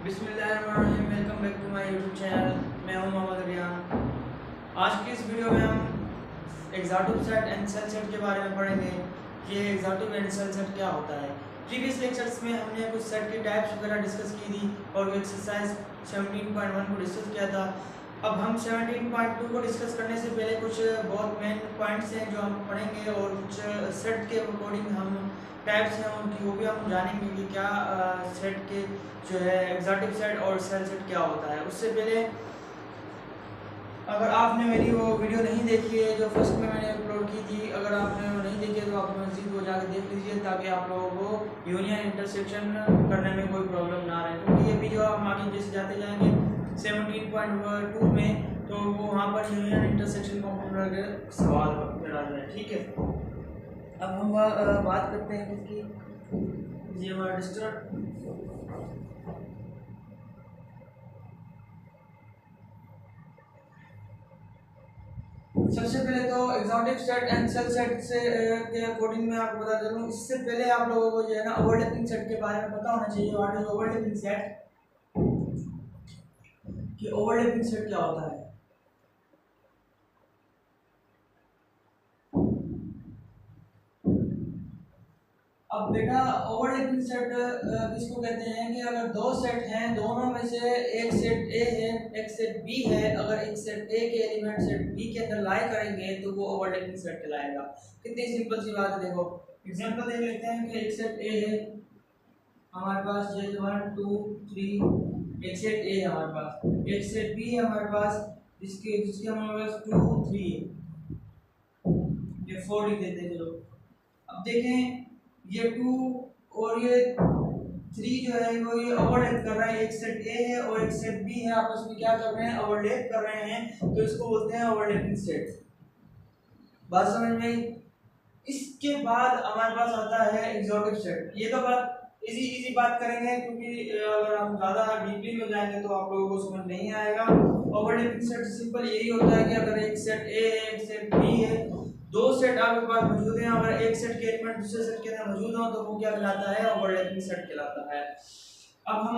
बिस्मिल्लाहिर्रहमानिर्रहीम। Welcome back to my YouTube channel. मैं हूं मोहम्मद रियान। आज की इस वीडियो में हम एग्जॉटिव सेट एंड सेल सेट के बारे में पढ़ेंगे। ये एग्जॉटिव एंड सेल सेट क्या होता है। प्रीवियस लेक्चर्स में हमने कुछ सेट की टाइप्स वगैरह डिस्कस की थी और एक्सरसाइज 17.1 को डिस्कस किया था। अब हम 17.2 को डिस्कस करने से पहले कुछ बहुत मेन पॉइंट्स हैं जो हम पढ़ेंगे और कुछ सेट के अकॉर्डिंग हम टाइप्स हैं उनकी वो भी हम जानेंगे कि क्या सेट के जो है एग्जॉटिव सेट और सेल सेट क्या होता है। उससे पहले अगर आपने मेरी वो वीडियो नहीं देखी है जो फर्स्ट में मैंने अपलोड की थी, अगर आपने वो नहीं देखी है तो आप मस्जिद को जाकर देख लीजिए ताकि आप लोगों को यूनियन इंटरसेक्शन करने में कोई प्रॉब्लम ना रहे। क्योंकि अभी जो हम आगे जैसे जाते जाएंगे 17.2 में तो वो वहाँ पर यूनियन इंटरसेक्शन कंपाउंड के सवाल मिला है। ठीक है, अब हम बात करते हैं कि ये हमारा डिस्टर्ब सबसे पहले तो एग्जॉटिव सेट एंड सेल सेट से के अकॉर्डिंग मैं आपको बता चलूँ। इससे पहले आप लोगों को जो है ना ओवरलैपिंग सेट के बारे में पता होना चाहिए। व्हाट इज ओवरलैपिंग सेट, कि ओवरलैपिंग सेट क्या होता है। अब बेटा ओवरलैपिंग सेट किसको कहते हैं कि अगर दो सेट हैं, दोनों में से एक सेट ए है एक सेट बी है, अगर एक सेट ए के एलिमेंट सेट बी के अंदर लाई करेंगे तो वो ओवरलैपिंग सेट कहलाएगा। कितनी सिंपल सी बात है। देखो एग्जांपल देख लेते हैं कि एक सेट ए है हमारे पास, ये 1 2 3 एक सेट ए है हमारे पास, एक सेट बी है हमारे पास जिसके जिसके हमारे पास 2 3 ये 4 लिख देते हैं। चलो अब देखें ये 2 और ये 3 जो है वो ये ओवरलैप कर रहा है। एक सेट ए है और एक सेट बी है, आपस में क्या कर रहे हैं, ओवरलैप कर रहे हैं, तो इसको बोलते हैं ओवरलैपिंग सेट। बात समझ में आई। इसके बाद हमारे पास आता है एग्जॉटिव सेट। ये तो बात इजी बात करेंगे क्योंकि अगर हम ज़्यादा डीपली में जाएंगे तो आप लोगों को समझ नहीं आएगा। ओवरलैपिंग सेट सिंपल यही होता है कि अगर एक सेट ए है एक सेट बी है, दो सेट आपके पास मौजूद हैं, अगर एक सेट के एलिमेंट दूसरे सेट के अंदर मौजूद हो तो वो क्या कहलाता है, ओवरलैपिंग सेट कहलाता है। अब हम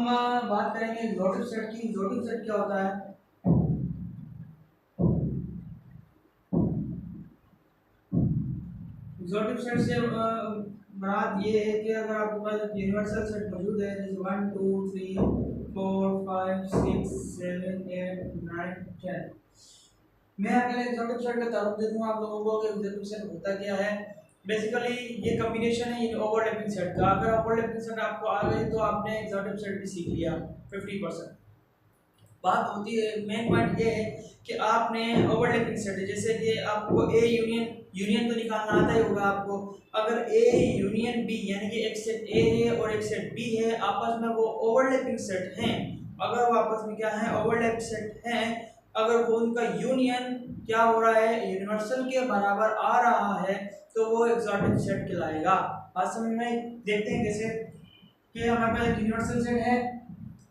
बात करेंगे एग्जॉटिव सेट की। एग्जॉटिव सेट क्या होता है। एग्जॉटिव सेट से बात ये है कि अगर आपके पास यूनिवर्सल सेट मौजूद है जैसे 1 2 3 4 5 6 7 8 9 10, मैं अगले एग्जॉटिव सेट का तारुफ दे दूंगा आप लोगों को कि एग्जॉटिव सेट होता क्या है। बेसिकली ये कॉम्बिनेशन है ये ओवरलैपिंग सेट का। अगर ओवरलैपिंग सेट आपको आ गई तो आपने एग्जॉटिव सेट भी सीख लिया 50%। बात होती है मेन पॉइंट ये है कि आपने ओवरलैपिंग सेट जैसे कि आपको ए यूनियन तो निकालना आता ही होगा आपको। अगर ए यूनियन बी यानी कि एक सेट ए है और एक सेट बी है, आपस में वो ओवरलैपिंग सेट हैं, अगर वो आपस में क्या है, ओवरलैप सेट हैं, अगर वो उनका यूनियन क्या हो रहा है, यूनिवर्सल के बराबर आ रहा है, तो वो एग्जॉटिव सेट कहलाएगा। बात समझ में। देखते हैं कैसे कि हमारे पास एक यूनिवर्सल सेट है।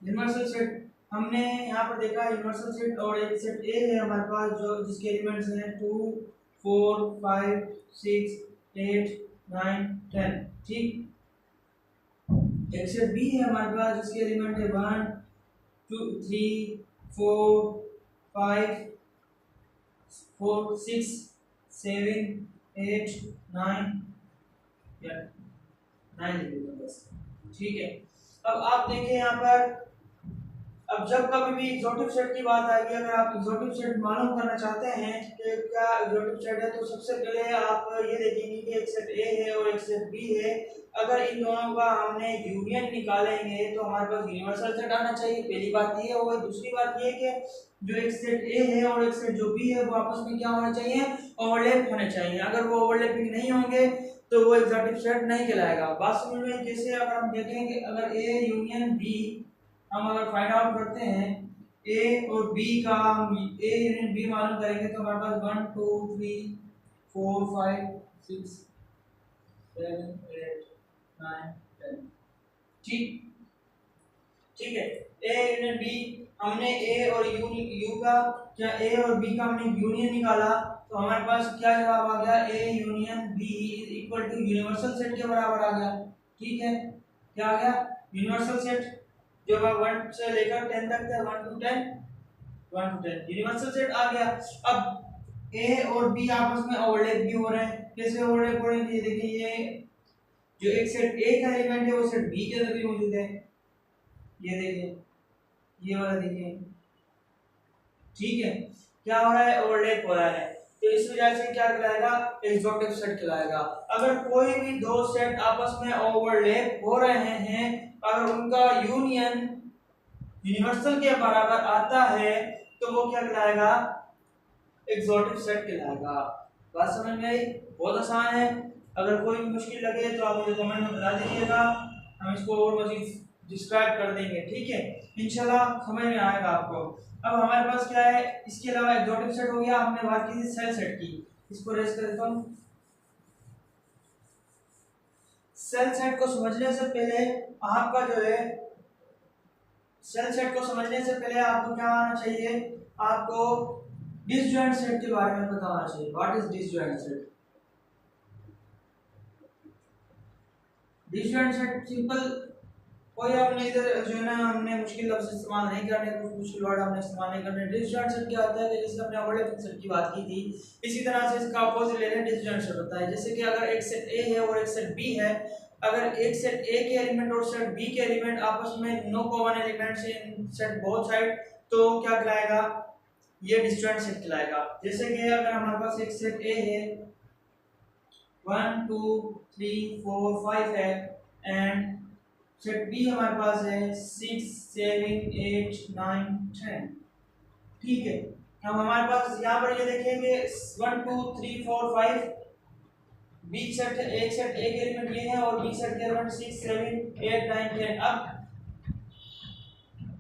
यूनिवर्सल सेट हमने यहाँ पर देखा यूनिवर्सल सेट और एक सेट ए है हमारे पास जो जिसके एलिमेंट्स हैं 2 4 5 6 8 9 10। ठीक, एक सेट बी है हमारे पास जिसके एलिमेंट है 1 2 3 4 5 4 6 7 8 9 या 9 लिख देते बस। ठीक है, अब आप देखें यहाँ पर, अब जब कभी भी एग्जॉटिव सेट की बात आएगी, अगर आप एग्जॉटिव सेट मालूम करना चाहते हैं कि क्या एग्जॉटिव सेट है, तो सबसे पहले आप ये देखेंगे कि एक सेट ए है और एक सेट बी है। अगर इन दोनों का हमने यूनियन निकालेंगे तो हमारे पास यूनिवर्सल सेट आना चाहिए। पहली बात ये होगी। दूसरी बात ये कि जो एक सेट ए है और एक सेट जो बी है वो आपस में क्या होना चाहिए, ओवरलैप होने चाहिए। अगर वो ओवरलैपिंग नहीं होंगे तो वो एग्जॉटिव सेट नहीं कहलाएगा। बात समझ में। जैसे अगर हम देखेंगे अगर ए यूनियन बी हम अगर फाइंड आउट करते हैं ए और बी का, हम ए यूनियन बी मालूम करेंगे तो हमारे पास 1 2 3 4 5 6 7 8 9 10। ठीक है, ए यूनियन बी हमने ए और यू का क्या ए और बी का हमने यूनियन निकाला तो हमारे पास क्या जवाब आ गया, A union B is equal to universal set के बराबर आ गया। ठीक है, क्या आ गया, यूनिवर्सल सेट। जो अब 1 से लेकर 10 तक था, 1 to 10 यूनिवर्सल सेट आ गया। अब ए और बी आपस में ओवरलैप भी हो रहे हैं। कैसे ओवरलैप हो रहे हैं, ये देखिए, ये जो एक सेट ए का एलिमेंट है वो सेट बी के अंदर भी मौजूद है। ये देखिए, ये वाला देखिए, ठीक है, क्या हो रहा है, ओवरलैप हो रहा है। तो इस वजह से क्या कहलाएगा, एक्सोटिक सेट कहलाएगा। अगर कोई भी दो सेट आपस में ओवरलैप हो रहे हैं, अगर उनका यूनियन यूनिवर्सल के बराबर आता है तो वो क्या कहलाएगा, एक्सोटिक सेट कहलाएगा। बात समझ में आई? बहुत आसान है। अगर कोई भी मुश्किल लगे तो आप मुझे कमेंट में बता दीजिएगा, हम इसको और मजीद डिस्क्राइब कर देंगे, ठीक है, इंशाल्लाह समझ में आएगा आपको। अब हमारे पास क्या है, इसके अलावा एक्सोटिक सेट हो गया, हमने बात की थी सेल सेट की, इसको रेस कर देता हूं। सेल सेट को समझने से पहले आपका जो है, सेल सेट को समझने से पहले आपको क्या आना चाहिए, आपको डिसजॉइंट सेट के बारे में पता होना चाहिए। What is disjoint set? Disjoint set simple, कोई आपने इधर जो है ना, हमने मुश्किल लफ्ज इस्तेमाल नहीं करने, कुछ मुश्किल वर्ड हमने इस्तेमाल नहीं करने। डिसजॉइंट सेट क्या होता है कि जैसे हमने ओवरलैपिंग सेट की बात की थी, इसी तरह से इसका अपोजिट ले लें, डिसजॉइंट सेट होता है। जैसे कि अगर एक सेट ए है और एक सेट बी है, अगर एक सेट ए के एलिमेंट और सेट बी के एलिमेंट आपस में no common elements in set both side, तो क्या कहलाएगा, ये डिसजॉइंट सेट कहलाएगा। जैसे कि अगर हमारे पास एक सेट ए है, 1 2 3 4 5 है, एंड सेट बी हमारे पास है 6 7 8 9 10, ठीक है। अब हमारे पास यहाँ पर ये देखेंगे 1 2 3 4 5 बी सेट, एक सेट ए के एलिमेंट ये है और बी सेट के एलिमेंट 6 7 8 9 10। अब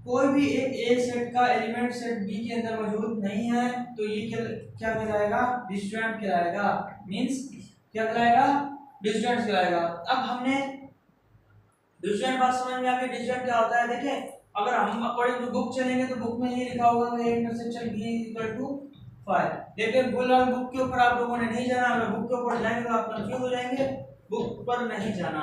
कोई भी एक ए सेट का एलिमेंट सेट बी के अंदर मौजूद नहीं है तो ये क्या कहलाएगा, डिसजॉइंट कहलाएगा। मींस क्या कहलाएगा, डिसजॉइंट कहलाएगा। अब हमने डिसजॉइंट बात समझ में आ गई, डिसजॉइंट क्या होता है। देखें, अगर हम अकॉर्डिंग टू बुक चलेंगे तो बुक में ये लिखा होगा कि इंटरसेक्शन बी इक्वल टू 5, लेकिन बुक के ऊपर आप लोगों ने नहीं जाना। अगर बुक के ऊपर जाएंगे तो आप कंफ्यूज हो जाएंगे, बुक पर नहीं जाना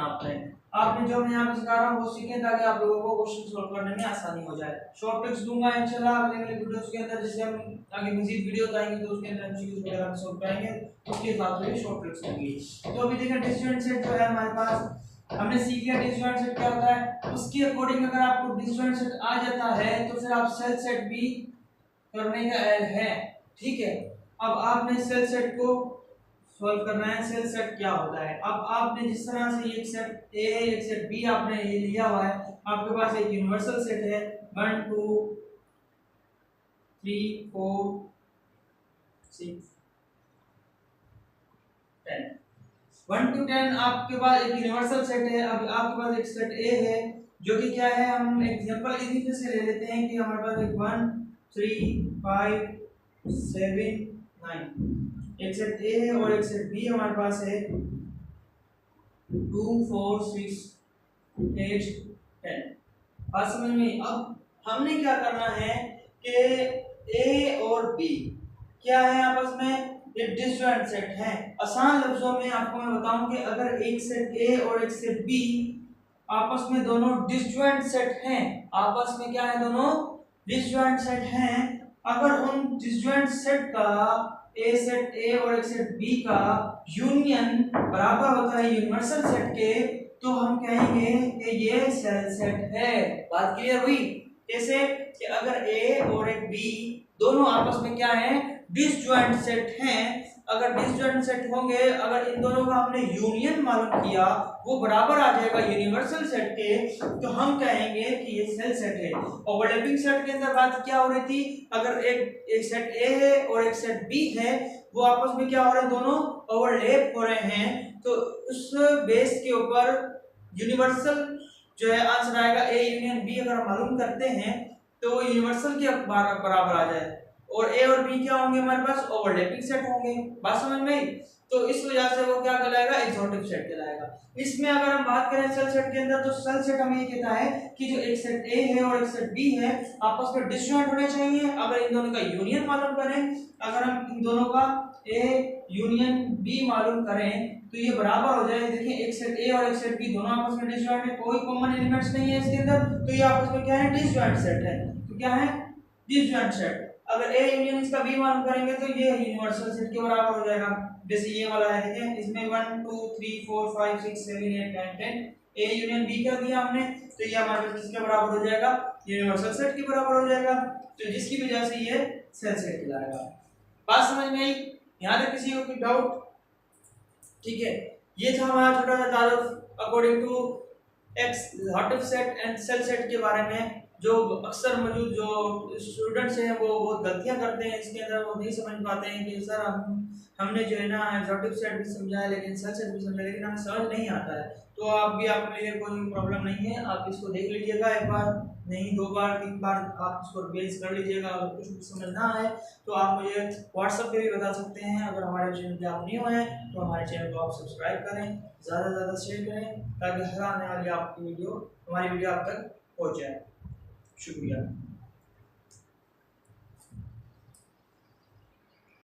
आपने जो मैं यहाँ पे सिखा रहा हूँ वो सीखें ताकि आप लोगों को क्वेश्चन सॉल्व करने में आसानी हो जाए। शॉर्ट ट्रिक्स दूंगा इंशाल्लाह अगले वीडियोस के अंदर, जैसे हम आगे मजीद वीडियोस आएंगे तो उसके अंदर एमसीक्यूज वगैरह में सॉल्व करेंगे, उसके हिसाब से भी शॉर्ट ट्रिक्स होंगी। तो अभी देखें, डिसजॉइंट सेट जो है हमारे पास, हमने सीख लिया डिसजॉइंट सेट क्या होता है। उसके अकॉर्डिंग अगर आपको डिसजॉइंट सेट आ जाता है तो फिर आप सेल सेट भी करने का है, ठीक है। अब आपने सेल सेट को सॉल्व करना है। सेल सेट क्या होता है, अब आपने जिस तरह से एक सेट ए है एक सेट बी आपने ये लिया हुआ है, आपके पास एक यूनिवर्सल सेट है 1 2 3 4 6 10, 1 to 10 आपके पास एक यूनिवर्सल सेट है। अब आपके पास एक सेट ए है जो कि क्या है, हम एग्जांपल इसी तरह से ले लेते हैं कि हमारे पास एक 1 3 5 7 9, एक सेट ए है और एक सेट बी हमारे पास है 2 4 6 8 10। बात समझ में? अब हमने क्या करना है कि ए और बी क्या है आपस में, एक डिसजॉइंट सेट है। आसान लफ्जों में आपको मैं बताऊं कि अगर एक सेट ए और एक सेट बी आपस में दोनों डिसजॉइंट सेट हैं, आपस में क्या है, दोनों डिसजॉइंट सेट हैं, अगर उन डिसजॉइंट सेट का ए सेट ए और एक सेट बी का यूनियन बराबर होता है यूनिवर्सल सेट के, तो हम कहेंगे कि ये सेल सेट है। बात क्लियर हुई? कैसे कि अगर ए और एक बी दोनों आपस में क्या है, डिसजॉइंट सेट हैं, अगर डिसजॉइंट सेट होंगे, अगर इन दोनों का हमने यूनियन मालूम किया वो बराबर आ जाएगा यूनिवर्सल सेट के, तो हम कहेंगे कि ये सेल सेट है। ओवरलैपिंग सेट के अंदर बात क्या हो रही थी, अगर एक सेट ए है और एक सेट बी है, वो आपस में क्या हो रहे हैं, दोनों ओवरलैप हो रहे हैं, तो उस बेस के ऊपर यूनिवर्सल जो है आंसर आएगा ए यूनियन बी। अगर हम मालूम करते हैं तो यूनिवर्सल के बराबर आ जाए, और ए और बी क्या होंगे, हमारे पास ओवरलैपिंग सेट होंगे। बात समझ में आई? तो इस वजह से वो क्या कहलाएगा, एक्सोटिक सेट कहलाएगा। इसमें अगर हम बात करें सेल सेट के अंदर, तो सेल सेट हमें ये कहता है कि जो एक सेट ए है और एक सेट बी है आपस में डिसजॉइंट होने चाहिए। अगर इन दोनों का यूनियन मालूम करें, अगर हम इन दोनों का ए यूनियन बी मालूम करें तो ये बराबर हो जाए। देखिए एक सेट ए और एक सेट बी दोनों आपस में डिसजॉइंट है, कोई कॉमन एलिमेंट्स नहीं है इसके अंदर, तो ये आपस में क्या है, डिसजॉइंट सेट है। तो क्या है, डिसजॉइंट सेट। अगर ए यूनियन इसका बी मालूम करेंगे तो ये यूनिवर्सल सेट के बराबर हो जाएगा। जैसे ये वाला है, देखिए इसमें 1 2 3 4 5 6 7 8 9 10 ए यूनियन बी कर दिया हमने, तो ये हमारे पास किसके बराबर हो जाएगा, यूनिवर्सल सेट के बराबर हो जाएगा। तो जिसकी वजह से ये सेल सेट कहलाएगा। बात समझ में आई? यहां तक किसी को कोई डाउट? ठीक है, ये था हमारा छोटा सा तारुफ अकॉर्डिंग टू एक्स हॉटिफ सेट एंड सेल सेट के बारे में। जो अक्सर मौजूद जो स्टूडेंट्स हैं वो बहुत गलतियां करते हैं इसके अंदर, वो नहीं समझ पाते हैं कि सर हमने जो है ना एक्सोटिक सेट भी समझा है लेकिन सेल सेट भी समझा, लेकिन हमें समझ नहीं आता है। तो आप भी, आपके लिए कोई प्रॉब्लम नहीं है, आप इसको देख लीजिएगा एक बार, नहीं 2 बार 3 बार आप इसको रिवाइज कर लीजिएगा। अगर कुछ भी समझना है तो आप मुझे व्हाट्सएप पे भी बता सकते हैं। अगर हमारे चैनल पे आप नहीं हुए हैं तो हमारे चैनल को आप सब्सक्राइब करें, ज़्यादा से ज़्यादा शेयर करें, ताकि हर आने वाली आपकी वीडियो, हमारी वीडियो आप तक पहुँच जाए। शुक्रिया।